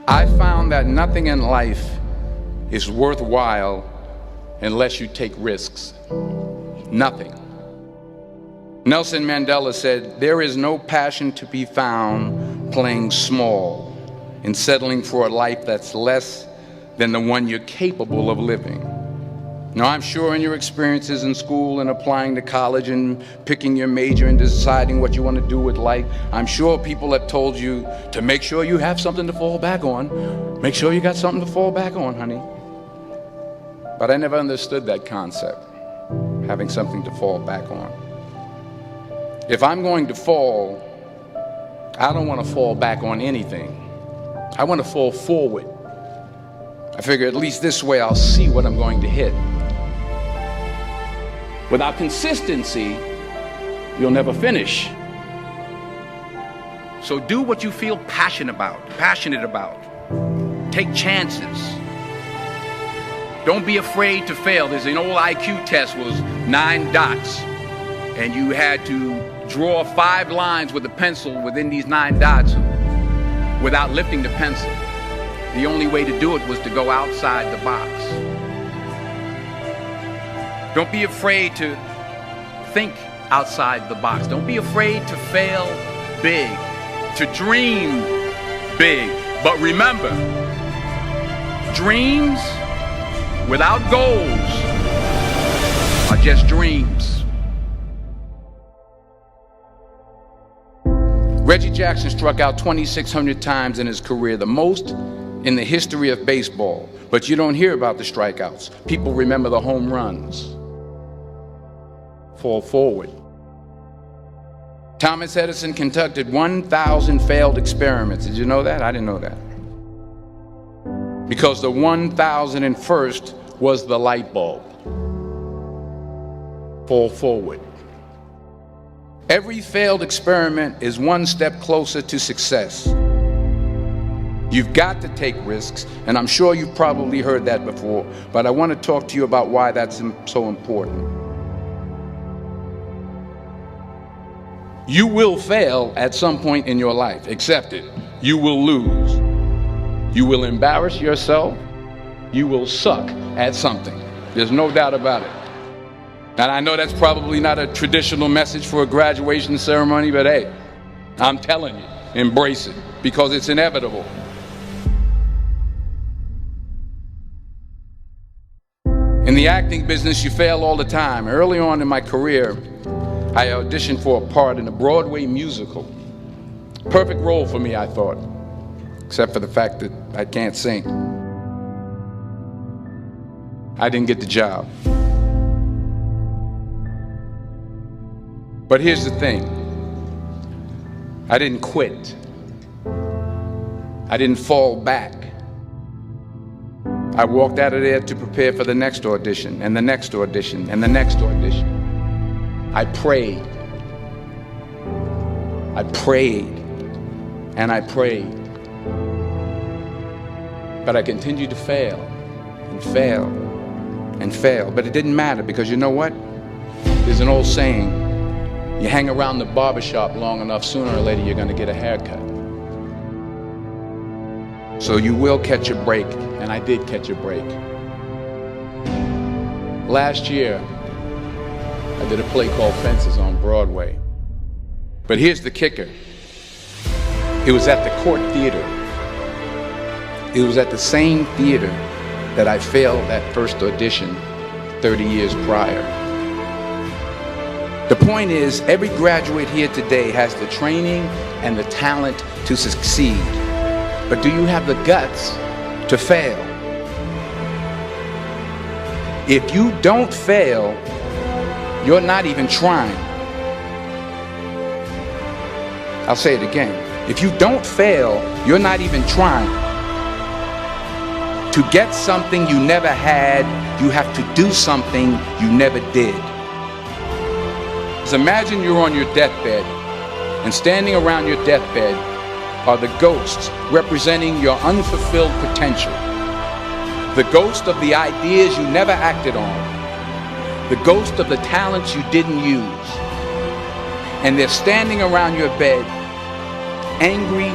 I found that nothing in life is worthwhile unless you take risks. Nothing. Nelson Mandela said, "There is no passion to be found playing small and settling for a life that's less than the one you're capable of living." Now, I'm sure in your experiences in school and applying to college and picking your major and deciding what you want to do with life, I'm sure people have told you to make sure you have something to fall back on. Make sure you got something to fall back on, honey. But I never understood that concept, having something to fall back on. If I'm going to fall, I don't want to fall back on anything. I want to fall forward. I figure at least this way I'll see what I'm going to hit. Without consistency, you'll never finish. So do what you feel passionate about. Take chances. Don't be afraid to fail. There's an old IQ test, was 9 dots, and you had to draw 5 lines with a pencil within these 9 dots without lifting the pencil. The only way to do it was to go outside the box. Don't be afraid to think outside the box. Don't be afraid to fail big, to dream big. But remember, dreams without goals are just dreams. Reggie Jackson struck out 2,600 times in his career, the most in the history of baseball. But you don't hear about the strikeouts. People remember the home runs. Fall forward. Thomas Edison conducted 1,000 failed experiments. Did you know that? I didn't know that. Because the 1,001st was the light bulb. Fall forward. Every failed experiment is one step closer to success. You've got to take risks, and I'm sure you've probably heard that before, but I want to talk to you about why that's so important. You will fail at some point in your life. Accept it. You will lose. You will embarrass yourself. You will suck at something. There's no doubt about it. And I know that's probably not a traditional message for a graduation ceremony, but hey, I'm telling you, embrace it, because it's inevitable. In the acting business, you fail all the time. Early on in my career, I auditioned for a part in a Broadway musical. Perfect role for me, I thought, except for the fact that I can't sing. I didn't get the job. But here's the thing. I didn't quit. I didn't fall back. I walked out of there to prepare for the next audition, and the next audition, and the next audition. I prayed. I prayed. And I prayed. But I continued to fail and fail and fail. But it didn't matter, because you know what? There's an old saying, you hang around the barbershop long enough, sooner or later you're going to get a haircut. So you will catch a break, and I did catch a break. Last year, I did a play called Fences on Broadway. But here's the kicker. It was at the Court Theater. It was at the same theater that I failed that first audition 30 years prior. The point is, every graduate here today has the training and the talent to succeed. But do you have the guts to fail? If you don't fail, you're not even trying. I'll say it again. If you don't fail, you're not even trying. To get something you never had, you have to do something you never did. Just imagine you're on your deathbed, and standing around your deathbed are the ghosts representing your unfulfilled potential. The ghost of the ideas you never acted on. The ghost of the talents you didn't use. And they're standing around your bed, angry,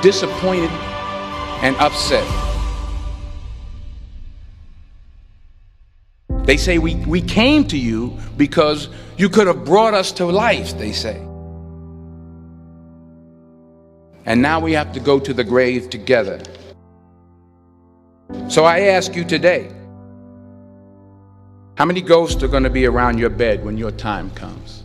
disappointed, and upset. They say we came to you because you could have brought us to life, they say. And now we have to go to the grave together. So I ask you today, how many ghosts are going to be around your bed when your time comes?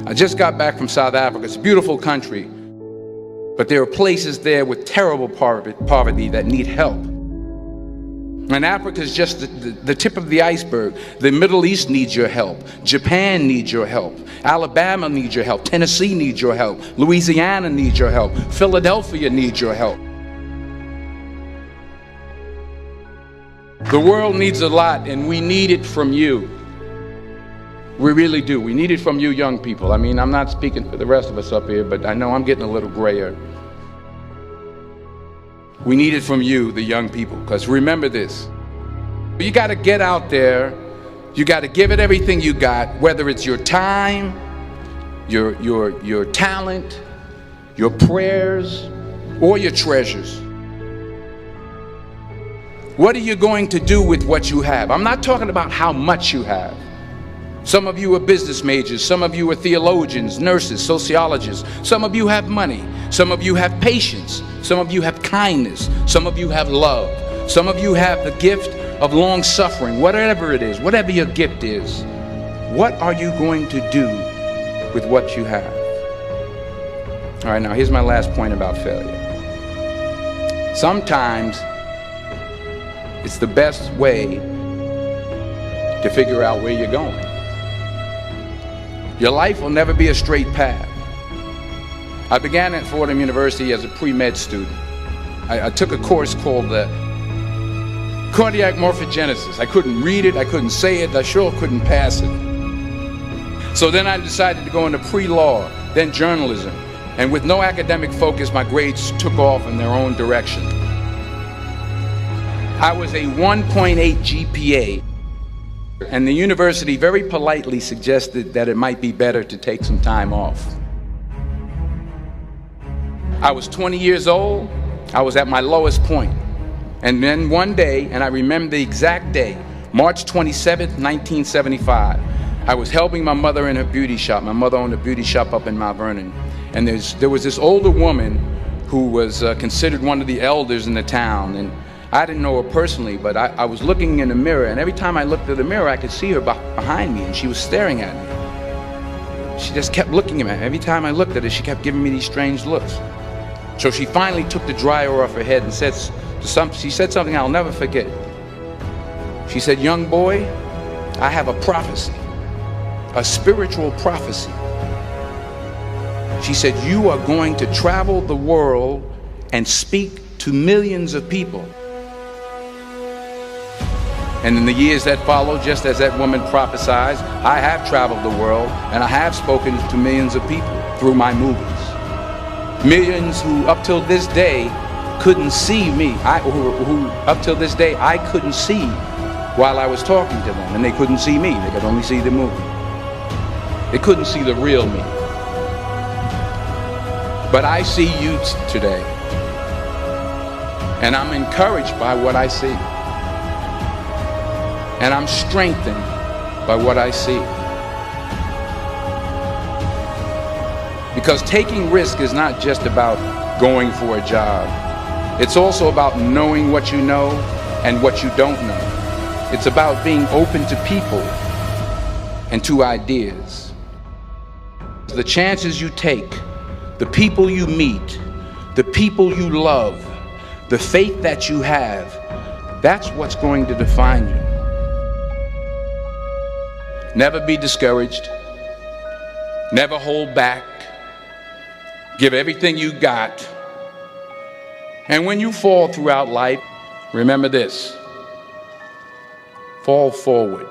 I just got back from South Africa. It's a beautiful country, but there are places there with terrible poverty that need help. And Africa is just the tip of the iceberg. The Middle East needs your help. Japan needs your help. Alabama needs your help. Tennessee needs your help. Louisiana needs your help. Philadelphia needs your help. The world needs a lot, and we need it from you. We really do. We need it from you young people. I mean, I'm not speaking for the rest of us up here, but I know I'm getting a little grayer. We need it from you, the young people, because remember this. You got to get out there. You got to give it everything you got, whether it's your time, your talent, your prayers, or your treasures. What are you going to do with what you have? I'm not talking about how much you have. Some of you are business majors, some of you are theologians, nurses, sociologists. Some of you have money, some of you have patience, some of you have kindness, some of you have love, some of you have the gift of long suffering. Whatever it is, whatever your gift is, what are you going to do with what you have? All right, now here's my last point about failure. Sometimes it's the best way to figure out where you're going. Your life will never be a straight path. I began at Fordham University as a pre-med student. I took a course called cardiac morphogenesis. I couldn't read it, I couldn't say it, I sure couldn't pass it. So then I decided to go into pre-law, then journalism. And with no academic focus, my grades took off in their own direction. I was a 1.8 GPA. And the university very politely suggested that it might be better to take some time off. I was 20 years old. I was at my lowest point. And then one day, and I remember the exact day, March 27th, 1975, I was helping my mother in her beauty shop. My mother owned a beauty shop up in Mount Vernon. And there was this older woman who was considered one of the elders in the town. And I didn't know her personally, but I was looking in the mirror, and every time I looked at the mirror, I could see her behind me, and she was staring at me. She just kept looking at me. Every time I looked at her, she kept giving me these strange looks. So she finally took the dryer off her head and she said something I'll never forget. She said, "Young boy, I have a prophecy, a spiritual prophecy." She said, "You are going to travel the world and speak to millions of people." And in the years that followed, just as that woman prophesied, I have traveled the world and I have spoken to millions of people through my movies. Millions who up till this day couldn't see me, who up till this day I couldn't see while I was talking to them, and they couldn't see me, they could only see the movie. They couldn't see the real me. But I see you today, and I'm encouraged by what I see. And I'm strengthened by what I see. Because taking risk is not just about going for a job. It's also about knowing what you know and what you don't know. It's about being open to people and to ideas. The chances you take, the people you meet, the people you love, the faith that you have, that's what's going to define you. Never be discouraged. Never hold back. Give everything you got. And when you fall throughout life, remember this: fall forward.